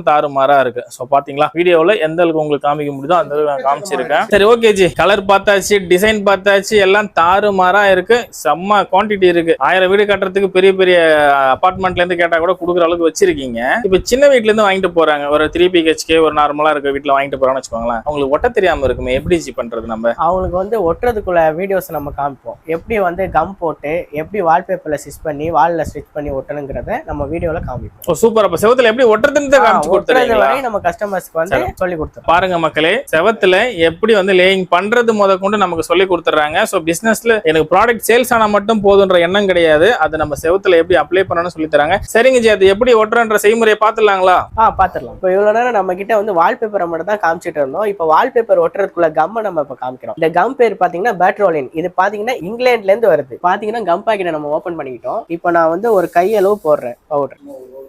தாறுமாறா இருக்கு. ஸோ பாத்தீங்களா வீடியோல எந்த அளவுக்கு உங்களுக்கு காமிக்க முடியுதோ அந்த அளவுக்கு நான் காமிச்சிருக்கேன். சரி ஓகே ஜி, கலர் பார்த்தாச்சு, டிசைன் பார்த்தாச்சு, எல்லாம் தாறுமாறா இருக்கு. செம்ம குவான்டிட்டி இருக்கு. 1000 வீடு கட்டுறதுக்கு பெரிய பெரிய அபார்ட்மெண்ட்ல இருந்து கேட்டா கூட கொடுக்குற அளவுக்கு வச்சிருக்கீங்க. இப்ப சின்ன வீட்ல இருந்து வாங்கிட்டு போறாங்க, ஒரு 3 BHK ஒரு நார்மலா இருக்க வீட்டுல வாங்கிட்டு போறான்னு வச்சுக்கோங்களேன், அவங்களுக்கு ஒட்ட தெரியாம இருக்குமே, எப்படி ஜி பண்றது? நம்ம அவங்களுக்கு வந்து ஒட்டுறதுக்குள்ள வீடியோஸ் நம்ம காமிப்போம். எப்படி வந்து கம் போட்டு எப்படி வால்பேப்பர்ல ஸ்டிச் பண்ணி வால்ல ஸ்டிச் பண்ணி ஒட்டணுங்கிறத நம்ம வீடியோல காமிப்போம். சூப்பர். அப்ப செவத்துல எப்படி ஒட்டுறதுன்னு காமிச்சு கொடுத்துறீங்களா? நம்ம கஸ்டமர்ஸ்க்கு வந்து சொல்லி கொடுத்துறோம். பாருங்க மக்களே, செவத்துல எப்படி வந்து லேயிங் பண்றது முதற்கொண்டு நமக்கு சொல்லி கொடுத்துறாங்க. சோ பிசினஸ்ல எனக்கு ப்ராடக்ட் சேல்ஸ் ஆனா மட்டும் போதுன்ற எண்ணம் கிடையாது, அது நம்ம செவத்துல எப்படி அப்ளை பண்ணணும்னு சொல்லி தராங்க. சரிங்க ஜி, அது எப்படி ஒட்டுறன்ற செய்முறையை பாத்துடலாங்களா? பாத்துடலாம். இப்போ இவ்வளவு நேரம் நம்ம கிட்ட வந்து வால்பேப்பரை மட்டும் தான் காமிச்சிட்டு இருந்தோம். இப்போ வால்பேப்பர் ஒட்டுறதுக்குள்ள கம் நம்ம இப்ப காமிக்கிறோம். இந்த கம் பேர் பாத்தீங்கன்னா பேட்ரோலின். இது பாத்தீங்கன்னா இங்கிலாந்துல இருந்து வருது. பாத்தீங்கன்னா கம் பாக்கெட்டை நம்ம ஓபன் பண்ணிக்கிட்டோம். இப்போ நான் வந்து ஒரு கையளவு போடுறேன் பவுடர்.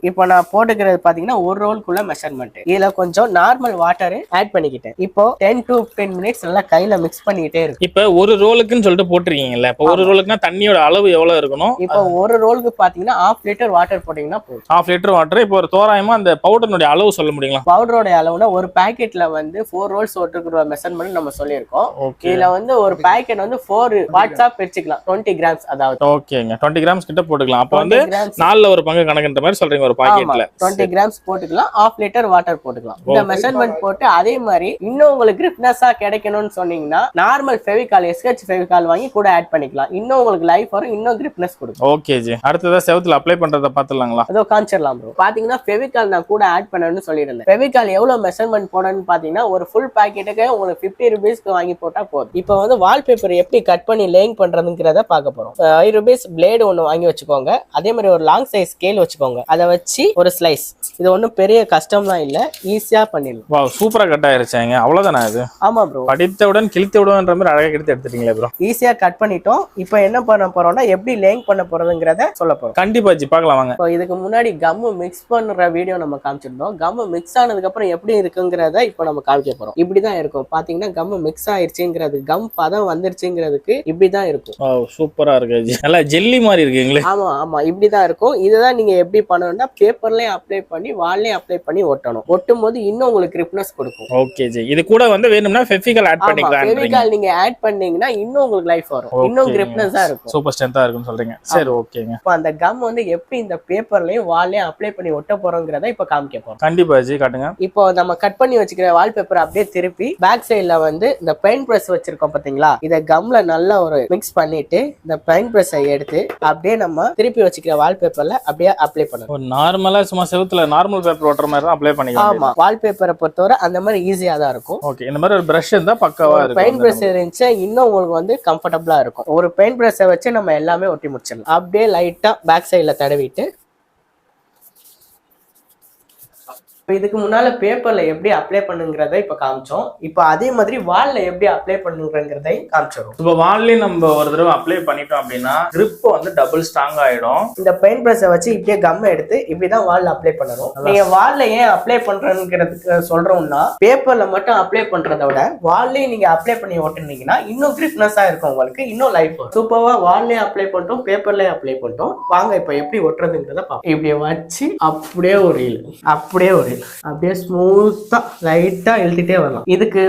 இப்போ நான் போட்டுக்கிறது பாத்தீங்கன்னா ஒரு ரோலுக்குள்ள மெஷர்மெண்ட். இதுல கொஞ்சம் நார்மல் வாட்டர் ஆட் பண்ணிக்கிட்டேன். இப்போ 10 to 10 மினிட்ஸ் நல்லா கையில மிக்ஸ் பண்ணிக்கிட்டே இருக்கு. இப்போ ஒரு ரோலுக்குன்னு சொல்லிட்டு போட்டுருக்கீங்கல்ல, இப்போ ஒரு ரோலுக்குனா தண்ணியோட அளவு எவ்வளவு இருக்கணும்? இப்போ ஒரு ரோலுக்கு பாத்தீங்கன்னா 1/2 லிட்டர் வாட்டர் போட்டீங்கன்னா போதும். 1/2 லிட்டர் வாட்டர். இப்போ ஒரு தோராயமா அந்த பவுடருடைய அளவு சொல்ல முடியுங்களா? பவுடரோட அளவுனா ஒரு பாக்கெட்ல வந்து 4 ரோல்ஸ் ஒட்டுக்கிற மெஷர்மெண்ட் நம்ம சொல்லியிருக்கோம். இதுல வந்து ஒரு பாக்கெட் வந்து 4 பார்ட்ஸா பிரிச்சுக்கலாம், 20 கிராம்ஸ். அதாவது ஓகேங்க, 20 கிராம்ஸ் கிட்ட போட்டுக்கலாம். அப்போ வந்து 4ல ஒரு பங்கு கணக்குன்ற மாதிரி சொல்றீங்க. ஒரு பாக்கெட்ல 20 கிராம்ஸ் போட்டுக்கலாம், 1/2 லிட்டர் வாட்டர் போட்டுக்கலாம். இந்த மெஷர்மெண்ட் போட்டு அதே மாதிரி இன்னும் உங்களுக்கு கிரிப்னஸா கிடைக்கணும்னு சொன்னீங்கன்னா நார்மல் ஃபெவிகால், SH ஃபெவிகால் வாங்கி கூட ஆட் பண்ணிக்கலாம். இன்னும் உங்களுக்கு லைஃப் வரும், இன்னும் கிரிப்னஸ் கொடுக்கும். ஓகே ஜி, அடுத்ததா செவத்துல அப்ளை பண்றத பாத்துடலாங்களா? அதோ காமிச்சிடலாம் ப்ரோ. பாத்தீங்கன்னா ஃபெவிகால் நான் கூட ஆட் பண்ணணும்னு சொல்லியிருந்தேன். ஃபெவிகால் எவ்வளவு மெஷர்மெண்ட் போடணும்னு பாத்தீங்கன்னா ஒரு ஃபுல் பாக்கெட்டுக்கு உங்களுக்கு 50 ரூபீஸ்க்கு வாங்கி போட்டா போதும். இப்போ வந்து வால்பேப்பர் எப்படி கட் பண்ணி லேயிங் பண்றதுங்கிறத பார்க்க போறோம். 5 ரூபீஸ் பிளேடு ஒன்று வாங்கி வச்சுக்கோங்க. அதே மாதிரி ஒரு லாங் சைஸ் ஸ்கேல் வச்சுக்கோங்க. அதை வச்சு ஒரு ஸ்லைஸ். இது ஒன்றும் பெரிய கஷ்டம்லாம் இல்ல, ஈஸியா பண்ணிடலாம். வா, சூப்பரா கட் ஆயிருச்சாங்க. அவ்வளவுதானே இது? ஆமா ப்ரோ, படித்தவுடன் கிழித்து விடுவன்ற மாதிரி அழகா கிழித்து எடுத்துட்டீங்களே ப்ரோ. ஈஸியா கட் பண்ணிட்டோம். இப்போ என்ன பண்ண போறோம்னா எப்படி லேயிங் பண்ண போறதுங்கிறத சொல்ல போறோம். கண்டிப்பா ஜி, பார்க்கலாம் வாங்க. இப்போ இதுக்கு முன்னாடி கம் மிக்ஸ் பண்ற வீடியோ நம்ம காமிச்சிருந்தோம். கம் மிக்ஸ் ஆனதுக்கு அப்புறம் எப்படி இருக்குங்கிறத இப்போ நம்ம காமிக்க போறோம். இப்படிதான் இருக்கும். பாத்தீங்கன்னா கம் மிக்ஸ் ஆயிருச்சுங்கிறது, கம் பதம் வந்துருச்சுங்கிறதுக்கு இப்படிதான் இருக்கும். சூப்பரா இருக்கு ஜி, நல்லா ஜெல்லி மாதிரி இருக்குங்களே. ஆமா ஆமா, இப்படிதான் இருக்கும். இதுதான் நீங்க எப்படி பண்ணணும்னா பேப்பர்லயே அப்ளை பண்ணி வால்லே அப்ளை பண்ணி ஒட்டணும். ஒட்டும் போது இன்னும் உங்களுக்கு கிரிப்னஸ் கொடுக்கும். ஓகே ஜி, இது கூட வந்து வேணும்னா ஃபெவிகால் ஆட் பண்ணிக்கலாம். ஃபெவிகால் நீங்க ஆட் பண்ணீங்கன்னா இன்னும் உங்களுக்கு லைஃப் வரும், இன்னும் கிரிப்னஸா இருக்கும், சூப்பர் ஸ்ட்ரென்த்தா இருக்கும்னு சொல்றீங்க. சரி ஓகேங்க. இப்போ அந்த கம் வந்து எப்படி இந்த பேப்பர்லயும் வால்லே அப்ளை பண்ணி ஒட்ட போறோம்ங்கறத இப்ப காமிக்க போறோம். கண்டிப்பா ஜி, காட்டுங்க. இப்போ நம்ம கட் பண்ணி வச்சுக்கிற வால்பேப்பர் அப்படியே திருப்பி பேக் சைடுல வந்து இந்த பெயிண்ட் பிரஷ் வச்சிருக்கோம் பாத்தீங்களா, இத கம்ல நல்லா ஒரு மிக்ஸ் பண்ணிட்டு இந்த பெயிண்ட் பிரஷை எடுத்து அப்படியே நம்ம திருப்பி வச்சுக்கிற வால்பேப்பர்ல அப்படியே அப்ளை பண்ணணும். நார்மலா சும்மா செவுத்துல நார்மல் பேப்பர் ஒட்டுற மாதிரி தான் அப்ளை பண்ணிக்கலாம். ஆமா, வால்பேப்பரை பொறுத்தவரை அந்த மாதிரி ஈஸியா தான் இருக்கும். ஓகே, இந்த மாதிரி ஒரு பிரஷ் இருந்தா பக்காவா இருக்கும். பெயிண்ட் பிரஷ் இருந்துச்சு இன்னும் உங்களுக்கு வந்து கம்ஃபர்டபிளா இருக்கும். ஒரு பெயிண்ட் பிரஷை வச்சு நம்ம எல்லாமே ஒட்டி முடிச்சிடலாம். அப்படியே லைட்டா பேக் சைடுல தடவிட்டு இதுக்கு முன்னால பேப்பர்ல எப்படி அப்ளை பண்ணுங்கிறத இப்ப காமிச்சோம். இப்ப அதே மாதிரி வால்ல எப்படி அப்ளை பண்ணுங்கிறதை காமிச்சிடும். இப்ப வால்லயும் நம்ம ஒரு தடவை அப்ளை பண்ணிட்டோம் அப்படின்னா grip வந்து டபுள் ஸ்ட்ராங் ஆயிடும். இந்த பெயிண்ட் பிரஷை வச்சு இப்படியே கம் எடுத்து இப்படிதான் வால்ல அப்ளை பண்ணணும். நீங்க வால்ல ஏன் அப்ளை பண்றதுங்கிறதுக்கு சொல்றோம்னா, பேப்பர்ல மட்டும் அப்ளை பண்றதை விட வால்லயும் நீங்க அப்ளை பண்ணி ஓட்டுனீங்கன்னா இன்னும் கிரிப்னஸா இருக்கும், உங்களுக்கு இன்னும் லைஃப் வரும். சூப்பரா வால்லயும் அப்ளை பண்ணிட்டோம், பேப்பர்லயும் அப்ளை பண்ணிட்டோம். வாங்க இப்ப எப்படி ஒட்டுறதுங்கிறத பார்ப்போம். இப்படியே வச்சு அப்படியே ஒரு அப்படியே ஸ்மூத்தா லைட்டா எழுதிட்டே வரலாம். இதுக்கு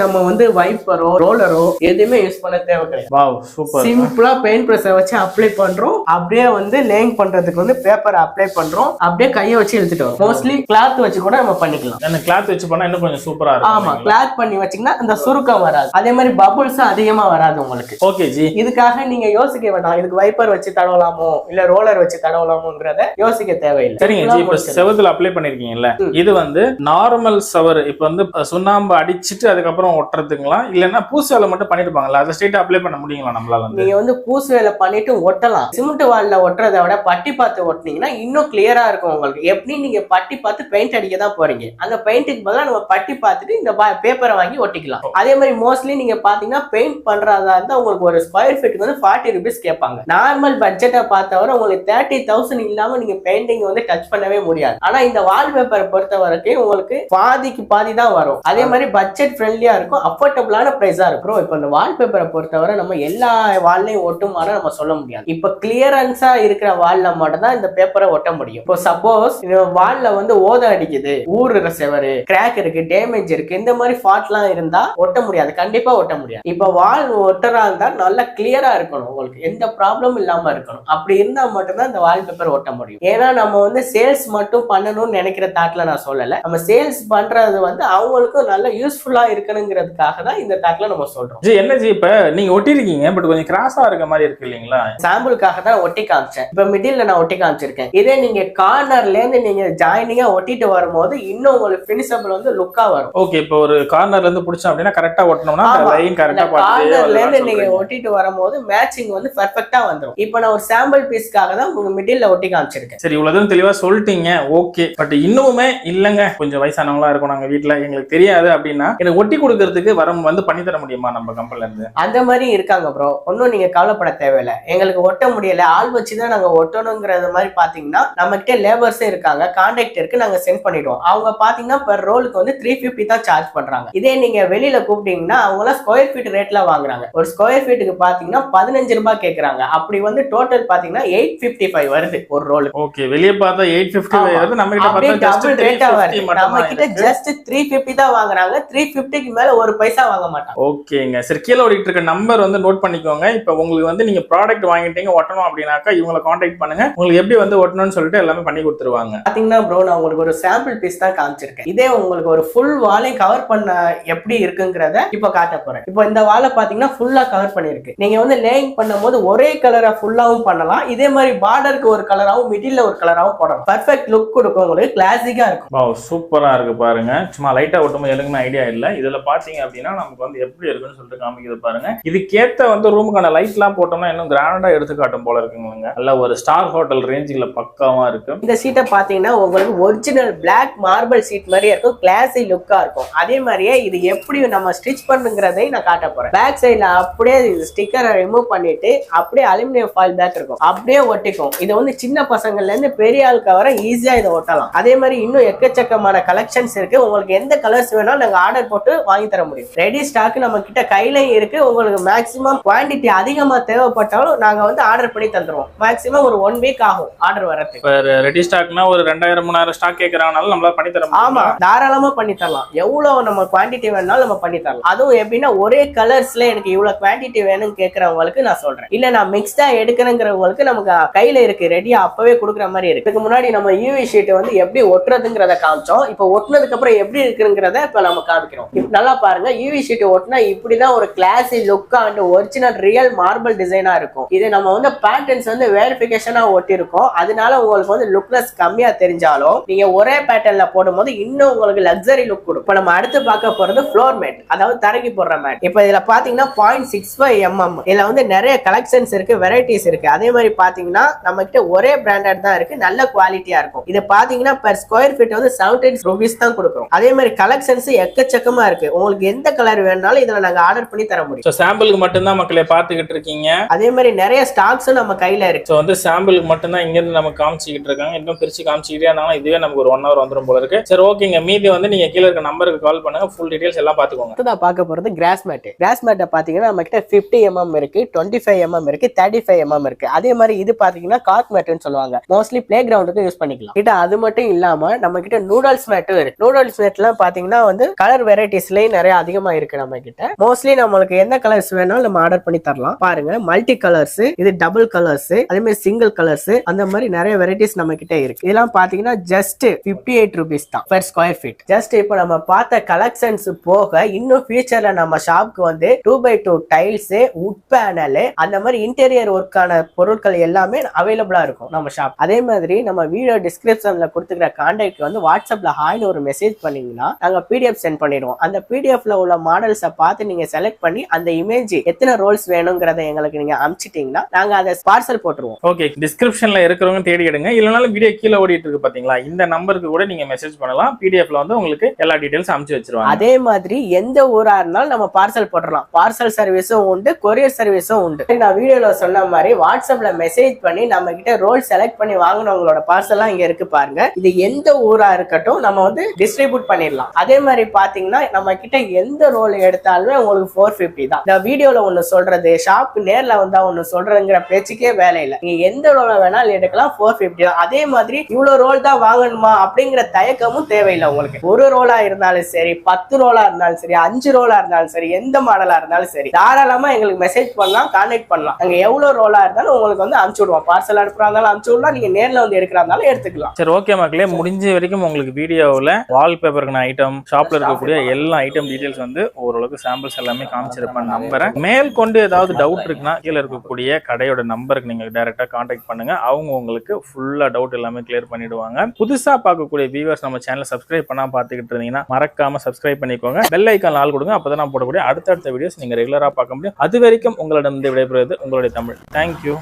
நம்ம வந்து வைப்பரோ ரோலரோ எதுவுமே யூஸ் பண்ண தேவை கிடையாது. Wow super. சிம்பிளா பெயிண்ட் பிரஷை வச்சு அப்ளை பண்றோம். அப்படியே வந்து லேயிங் பண்றதுக்கு வந்து பேப்பர் அப்ளை பண்றோம். அப்படியே கையை வச்சு எழுதிட்டு வரோம். மோஸ்ட்லி கிளாத் வச்சு கூட நம்ம பண்ணிக்கலாம். அந்த கிளாத் வச்சு பண்ணா இன்னும் கொஞ்சம் சூப்பரா இருக்கும். ஆமா, கிளாத் பண்ணி வச்சீங்கன்னா அந்த சுருக்கம் வராது, அதே மாதிரி பபுள்ஸ் அதிகமா வராது உங்களுக்கு. Okay G. இதுக்காக நீங்க யோசிக்க வேண்டாம், இதுக்கு வைப்பர் வச்சு தடவலாமோ இல்ல ரோலர் வச்சு தடவலாமோங்கிறத யோசிக்க தேவையில்லை. சரிங்க ஜி. இப்ப செவத்துல அப்ளை பண்ணிருக்கீங்கல்ல, இது வந்து நார்மல் சவர் இப்ப வந்து சுண்ணாம்பு அடிச்சிட்டு அதுக்கப்புறம் ஒட்டுறதுங்களா இல்லன்னா பூசு வேலை மட்டும் பண்ணிருப்பாங்களா? அதை ஸ்ட்ரைட்டா அப்ளை பண்ண முடியுங்களா நம்மளால? நீங்க வந்து பூசு வேலை பண்ணிட்டு ஒட்டலாம். சிமெண்ட் வால்ல ஒட்டுறதை விட பட்டி பார்த்து ஒட்டினீங்கன்னா இன்னும் கிளியரா இருக்கும் உங்களுக்கு. எப்படி நீங்க பட்டி பார்த்து பெயிண்ட் அடிக்க தான் போறீங்க, அந்த பெயிண்ட்டுக்கு பதிலா நம்ம பட்டி பார்த்துட்டு இந்த பேப்பரை வாங்கி ஒட்டிக்கலாம். அதே மாதிரி மோஸ்ட்லி நீங்க பாத்தீங்கன்னா பெயிண்ட் பண்றதா இருந்தா உங்களுக்கு ஒரு ஸ்கொயர் ஃபீட்டுக்கு வந்து 40 rupees கேட்பாங்க. நார்மல் பட்ஜெட்டை பார்த்தவரை உங்களுக்கு 30,000 இல்லாம நீங்க பெயிண்டிங் வந்து டச் பண்ணவே முடியாது. ஆனா இந்த வால்பேப்பரை பொறுத்த வரைக்கும் உங்களுக்கு பாதிக்கு பாதி தான் வரும். அதே மாதிரி பட்ஜெட் ஃப்ரெண்ட்லியா இருக்கும், அஃபோர்டபுளான பிரைஸா இருக்கும். இப்போ இந்த வால்பேப்பரை பொறுத்தவரை நம்ம எல்லா வால்லையும் ஒட்டுமான நம்ம சொல்ல முடியாது. இப்போ கிளியரன்ஸா இருக்கிற வால்ல மட்டும் தான் இந்த பேப்பரை ஒட்ட முடியும். இப்போ சப்போஸ் வால்ல வந்து ஓதம் அடிக்குது, ஊறுற செவரு, கிராக் இருக்கு, டேமேஜ் இருக்கு, இந்த மாதிரி ஃபால்ட்லாம் இருந்தா ஒட்ட முடியாது, கண்டிப்பா ஒட்ட முடியாது. இப்போ வால் ஒட்டுறா இருந்தா நல்லா கிளியரா இருக்கணும், உங்களுக்கு எந்த ப்ராப்ளமும் இல்லாம இருக்கணும். அப்படி இருந்தா மட்டும்தான் இந்த வால்பேப்பர் ஒட்ட முடியும். ஏன்னா நம்ம வந்து சேல்ஸ் மட்டும் பண்ணணும்னு நினைக்கிற தாட்ல நான் சொல்லல, நம்ம சேல்ஸ் பண்றது வந்து அவங்களுக்கும் நல்ல யூஸ்ஃபுல்லா இருக்கணுங்கிறதுக்காக தான் இந்த தாட்ல நம்ம சொல்றோம். ஜி என்ன ஜி, இப்ப நீங்க ஒட்டிருக்கீங்க பட் கொஞ்சம் கிராஸா இருக்க மாதிரி இருக்கு இல்லீங்களா? சாம்பிளுக்காக தான் ஒட்டி காமிச்சேன். இப்ப மிடில்ல நான் ஒட்டி காமிச்சிருக்கேன். இதே நீங்க கார்னர்ல இருந்து நீங்க ஜாயினிங்கா ஒட்டிட்டு வரும்போது இன்னும் உங்களுக்கு பினிஷபிள் வந்து லுக்கா வரும். ஓகே, இப்போ ஒரு கார்னர்ல இருந்து புடிச்சோம் அப்படின்னா கரெக்டா ஒட்டணும்னா லைன் கரெக்டா கார்னர்ல இருந்து நீங்க ஒட்டிட்டு வரும்போது மேட்சிங் வந்து பெர்ஃபெக்ட்டா வந்துரும். இப்போ நான் ஒரு சாம்பிள் பீஸ்க்காக தான் உங்க மிடில்ல ஒட்டி காமிச்சிருக்கேன். சரி, இவ்வளவு தெளிவா சொல்லிட்டீங்க. ஓகே, பட் இன்னுமே இல்லங்க கொஞ்சம் வயசானவங்களா இருக்கும் நாங்க வீட்டுல, எங்களுக்கு தெரியாது அப்படின்னா எனக்கு ஒட்டி கொடுக்கறதுக்கு வந்து பண்ணி தர முடியுமா நம்ம கம்பெனில இருந்து? அந்த மாதிரி இருக்காங்க ப்ரோ, ஒன்னும் நீங்க கவலைப்பட தேவையில்லை. எங்களுக்கு ஒட்ட முடியல, ஆள் வச்சுதான் நாங்க ஒட்டணுங்கிறது மாதிரி பாத்தீங்கன்னா நம்ம கிட்ட லேபர்ஸே இருக்காங்க, கான்ட்ராக்ட் இருக்கு, நாங்க சென்ட் பண்ணிடுவோம். அவங்க பாத்தீங்கன்னா பெர் ரோலுக்கு வந்து 350 தான் சார்ஜ் பண்றாங்க. இதே நீங்க வெளியில கூப்பிட்டீங்கன்னா அவங்க ஸ்கொயர் ஃபீட் ரேட்ல வாங்குறாங்க. ஒரு ஸ்கொயர் ஃபீட்டுக்கு பாத்தீங்கன்னா 15 ரூபாய் கேக்குறாங்க. அப்படி வந்து டோட்டல் பாத்தீங்கன்னா 855 வருது ஒரு ரோல். ஓகே, வெளியே பார்த்தா 850 வருது, நம்ம கிட்ட பார்த்தா டபுள் ரேட்டா வருது. நம்ம கிட்ட ஜஸ்ட் 350 தான் வாங்குறாங்க, 350க்கு மேல ஒரு பைசா வாங்க மாட்டாங்க. ஓகேங்க. சரி, கீழே ஓடிட்டு இருக்க நம்பர் வந்து நோட் பண்ணிக்கோங்க. இப்போ உங்களுக்கு வந்து நீங்க ப்ராடக்ட் வாங்கிட்டீங்க ஒட்டணும் அப்படின்னாக்கா இவங்களை கான்டாக்ட் பண்ணுங்க, உங்களுக்கு எப்படி வந்து ஒட்டணும்னு சொல்லிட்டு எல்லாமே பண்ணி கொடுத்துருவாங்க. பாத்தீங்கன்னா ப்ரோ, நான் உங்களுக்கு ஒரு சாம்பிள் பீஸ் தான் காமிச்சிருக்கேன். இதே உங்களுக்கு ஒரு ஃபுல் வாலை கவர் பண்ண எப்படி இருக்குங்கிறத இப்ப காட்ட போறேன். இப்போ இந்த வாலை பாத்தீங்கன்னா ஃபுல்லா கவர் பண்ணிருக்கு. நீங்க வந்து லேயிங் பண்ணும்போது ஒரே கலரா ஃபுல்லாவும் பண்ணலாம், இதே மாதிரி பார்டருக்கு ஒரு கலராவும் மிடில்ல ஒரு கலராவும் போடலாம். பெர்ஃபெக்ட் லுக் கொடுக்கும், உங்களுக்கு கிளாசிக்கா இருக்கும். வாவ், சூப்பரா இருக்கு பாருங்க. சும்மா லைட்டா ஒட்டும்போது எனக்குமே ஐடியா இல்ல. இதுல பாத்தீங்க அப்படின்னா நமக்கு வந்து எப்படி இருக்குன்னு சொல்லிட்டு காமிக்கிறது பாருங்க. இதுக்கேத்த வந்து ரூமுக்கான லைட் எல்லாம் போட்டோம்னா இன்னும் கிராண்டா எடுத்து காட்டும் போல இருக்குங்க. நல்ல ஒரு ஸ்டார் ஹோட்டல் ரேஞ்சில பக்காவா இருக்கு. இந்த சீட்டை பாத்தீங்கன்னா உங்களுக்கு ஒரிஜினல் பிளாக் மார்பிள் சீட் மாதிரியே இருக்கும், கிளாசி லுக்கா இருக்கும். அதே மாதிரியே இது எப்படி நம்ம ஸ்டிச் பண்ணுங்கிறதை நான் காட்ட போறேன். பேக் சைட்ல அப்படியே ஸ்டிக்கரை ரிமூவ் பண்ணிட்டு அப்படியே அலுமினியம் ஃபாயில் பேக் இருக்கும், அப்படியே ஒட்டிக்கும். இது வந்து சின்ன பசங்கள்ல இருந்து பெரிய ஆளுக்கு வர ஈஸியா இதை ஒட்டலாம். அதே மாதிரி இன்னும் எக்கச்சக்கமான கலெக்ஷன்ஸ் இருக்கு. உங்களுக்கு எந்த கலர்ஸ் வேணாலும் நாங்க ஆர்டர் போட்டு வாங்கி தர முடியும். ரெடி ஸ்டாக் நம்ம கிட்ட கையிலையும் இருக்கு. உங்களுக்கு மேக்ஸிமம் குவான்டிட்டி அதிகமா தேவைப்பட்டாலும் நாங்க வந்து ஆர்டர் பண்ணி தந்துருவோம். மேக்ஸிமம் ஒரு 1 வீக் ஆகும் ஆர்டர் வரதுக்கு. ரெடி ஸ்டாக்னா ஒரு 2000-3000 ஸ்டாக் கேக்குறாங்கனால நம்மளால பண்ணி தர முடியும். ஆமா, தாராளமா பண்ணி தரலாம். எவ்வளவு நம்ம குவான்டிட்டி வேணாலும் நம்ம பண்ணி தரலாம். அதுவும் எப்படின்னா ஒரே கலர்ஸ்ல எனக்கு இவ்வளவு குவான்டிட்டி வேணும்னு கேட்கறவங்களுக்கு நான் சொல்றேன். இல்ல நான் மிக்ஸ்டா எடுக்கணுங்கிறவங்களுக்கு நமக்கு கையில இருக்கு, ரெடியா அப்பவே கொடுக்குற மாதிரி இருக்கு. இதுக்கு முன்னாடி நம்ம யூவி ஷீட் வந்து எப்படி ஒட்டுறதுங்கிறத காமிச்சோம். இப்போ ஒட்டுனதுக்கு அப்புறம் எப்படி இருக்குங்கிறத இப்ப நம்ம காமிக்கிறோம். நல்லா பாருங்க, யூவி ஷீட் ஒட்டினா இப்படிதான் ஒரு கிளாசி லுக்கா அண்ட் ஒரிஜினல் ரியல் மார்பிள் டிசைனா இருக்கும். இது நம்ம வந்து பேட்டர்ன்ஸ் வந்து வேரிபிகேஷனா ஒட்டிருக்கோம். அதனால உங்களுக்கு வந்து லுக்னஸ் கம்மியா தெரிஞ்சாலும் நீங்க ஒரே பேட்டர்ன்ல போடும்போது இன்னும் உங்களுக்கு லக்ஸரி லுக் கொடுக்கும். இப்ப நம்ம அடுத்து பார்க்க போறது ஃப்ளோர் மேட், அதாவது தரைக்கு போடுற மேட். இப்ப இதுல பாத்தீங்கன்னா 0.65 mm. இதுல வந்து நிறைய கலெக்ஷன்ஸ் இருக்கு, வெரைட்டிஸ் இருக்கு. அதே மாதிரி பாத்தீங்கன்னா நம்ம கிட்ட ஒரே பிராண்டட் தான் இருக்கு, நல்ல குவாலிட்டியா இருக்கும். இது பாத்தீங்கன்னா பெர் ஸ்கொயர் ஃபீட் வந்து 70 rupees தான் கொடுக்குறோம். அதே மாதிரி கலெக்ஷன்ஸ் எக்கச்சக்கமா இருக்கு. உங்களுக்கு எந்த கலர் வேணாலும் இதுல நாங்க ஆர்டர் பண்ணி தர முடியும். சோ சாம்பிளுக்கு மட்டும் தான் மக்களே பாத்துக்கிட்டு இருக்கீங்க. அதே மாதிரி நிறைய ஸ்டாக்ஸும் நம்ம கையில இருக்கு. சோ வந்து சாம்பிளுக்கு மட்டும் தான் இங்க இருந்து நம்ம காமிச்சிட்டு இருக்காங்க. இன்னும் பிரிச்சு காமிச்சிட்டே இருந்தாலும் இதுவே நமக்கு ஒரு 1 hour வந்துரும் போல இருக்கு. சரி ஓகேங்க, மீதி வந்து நீங்க கீழ இருக்க நம்பருக்கு கால் பண்ணுங்க, ஃபுல் டீடைல்ஸ் எல்லாம் பாத்துக்கோங்க. அடுத்ததா பார்க்க போறது கிராஸ் மேட். கிராஸ் மேட்டை பாத்தீங்கன்னா நம்ம கிட்ட 50 mm இருக்கு, 25 mm இருக்கு, 35 mm இருக்கு. அதே மாதிரி இது பாத்தீங்கன்னா கார்க் மேட்னு சொல்லுவாங்க. மோஸ்ட்லி பிளே கிரவுண்டுக்கு யூஸ் பண்ணிக்கலாம். கிட்ட அது மட்டும் இல்லாம நம்ம கிட்ட நூடல்ஸ் மேட்டும் இருக்கு. நூடல்ஸ் மேட்லாம் பாத்தீங்கன்னா வந்து கலர் வெரைட்டிஸ்லயும் நிறைய அதிகமா இருக்கு நம்ம கிட்ட. மோஸ்ட்லி நம்மளுக்கு என்ன கலர்ஸ் வேணாலும் நம்ம ஆர்டர் பண்ணி தரலாம். பாருங்க, மல்டி கலர்ஸ், இது டபுள் கலர்ஸ், அதே மாதிரி சிங்கிள் கலர்ஸ், அந்த மாதிரி நிறைய வெரைட்டிஸ் நம்ம கிட்ட இருக்கு. இதெல்லாம் பாத்தீங்கன்னா ஜஸ்ட் 58 rupees தான் per square feet. ஜஸ்ட் இப்போ நம்ம பார்த்த கலெக்ஷன்ஸ் போக இன்னும் ஃபியூச்சர்ல நம்ம ஷாப்க்கு வந்து 2x2 டைல்ஸ், வுட் பேனல், அந்த மாதிரி இன்டீரியர் ஒர்க்கான பொருட்கள் எல்லாமே அவைலபிளா இருக்கும் நம்ம ஷாப். அதே மாதிரி நம்ம வீடியோ டிஸ்கிரிப்ஷன்ல கொடுத்துக்கிற கான்டாக்ட் வந்து வாட்ஸ்அப்ல ஹாய்னு ஒரு மெசேஜ் பண்ணீங்கன்னா நாங்க PDF சென்ட் பண்ணிடுவோம். அந்த PDFல உள்ள மாடல்ஸை பார்த்து நீங்க செலக்ட் பண்ணி அந்த இமேஜ் எத்தனை ரோல்ஸ் வேணுங்கிறத எங்களுக்கு நீங்க அனுப்பிச்சிட்டீங்கன்னா நாங்க அதை பார்சல் போட்டுருவோம். ஓகே, டிஸ்கிரிப்ஷன்ல இருக்கிறவங்க தேடி எடுங்க. இல்லனாலும் வீடியோ கீழே ஓடிட்டு இருக்கு பாத்தீங்களா, இந்த நம்பருக்கு கூட நீங்க மெசேஜ் பண்ணலாம். PDFல வந்து உங்களுக்கு எல்லா டீடைல்ஸ் அனுப்பிச்சு வச்சிருவாங்க. அதே மாதிரி எந்த ஊரா இருந்தாலும் நம்ம பார்சல் போட்டுடலாம். பார்சல் சர்வீஸும் உண்டு, கொரியர் சர்வீஸும் உண்டு. நான் வீடியோல சொன்ன மாதிரி வாட்ஸ்அப்ல மெசேஜ் பண்ணி நம்ம கிட்ட ரோல் செலக்ட் பண்ணி வாங்கினவங்களோட பார்சல்லாம் இங்க இருக்கு பாருங்க. இது எந்த ஊரா இருக்கட்டும் நம்ம வந்து டிஸ்ட்ரிபியூட் பண்ணிடலாம். அதே மாதிரி பாத்தீங்கன்னா நம்ம கிட்ட எந்த ரோல் எடுத்தாலுமே உங்களுக்கு 450 தான். இந்த வீடியோல ஒண்ணு சொல்றது, ஷாப் நேர்ல வந்தா ஒண்ணு சொல்றதுங்கிற பேச்சுக்கே வேலை இல்லை. நீங்க எந்த ரோல வேணாலும் எடுக்கலாம், 450 தான். அதே மாதிரி இவ்வளவு ரோல் தான் வாங்கணுமா அப்படிங்கிற தயக்கமும் தேவையில்லை உங்களுக்கு. ஒரு ரோலா இருந்தாலும் சரி, 10 ரோலா இருந்தாலும் சரி, 5 ரோலா இருந்தாலும் சரி, எந்த மாடலா இருந்தாலும் சரி, தாராளமா எங்களுக்கு மெசேஜ் பண்ணலாம், கான்டாக்ட் பண்ணலாம். நாங்க எவ்வளவு ரோலா இருந்தாலும் உங்களுக்கு வந்து அனுப்பிச்சு விடுவோம். பார்சல் அனுப்புறா இருந்தாலும் அனுப்பிச்சு விடலாம், நீங்க நேர்ல வந்து எடுக்கிறா இருந்தாலும் எடுத்துக்கலாம். சரி ஓகே மக்களே, முடிஞ்ச வரைக்கும் உங்களுக்கு வீடியோவில் வால்பேப்பருக்கான ஐட்டம், ஷாப்ல இருக்கக்கூடிய எல்லா ஐட்டம் டீடைல்ஸ் வந்து ஓரளவுக்கு சாம்பிள்ஸ் எல்லாமே காமிச்சிருப்பேன் நம்புறேன். மேல் கொண்டு ஏதாவது டவுட் இருக்குன்னா கீழே இருக்கக்கூடிய கடையோட நம்பருக்கு நீங்க டைரக்டா கான்டாக்ட் பண்ணுங்க. அவங்க உங்களுக்கு ஃபுல்லா டவுட் எல்லாமே கிளியர் பண்ணிடுவாங்க. புதுசா பார்க்கக்கூடிய வியூவர்ஸ் நம்ம சேனலை சப்ஸ்கிரைப் பண்ணா பார்த்துக்கிட்டு இருந்தீங்கன்னா மறக்காம சப்ஸ்கிரைப் பண்ணிக்கோங்க. பெல் ஐக்கான் ஆல் கொடுங்க. அப்பதான் நான் போடக்கூடிய அடுத்தடுத்த வீடியோஸ் நீங்க ரெகுலரா பார்க்க முடியும். அது வரைக்கும் உங்களிடம் விடைபெறுவது உங்களுடைய தமிழ். தேங்க்யூ.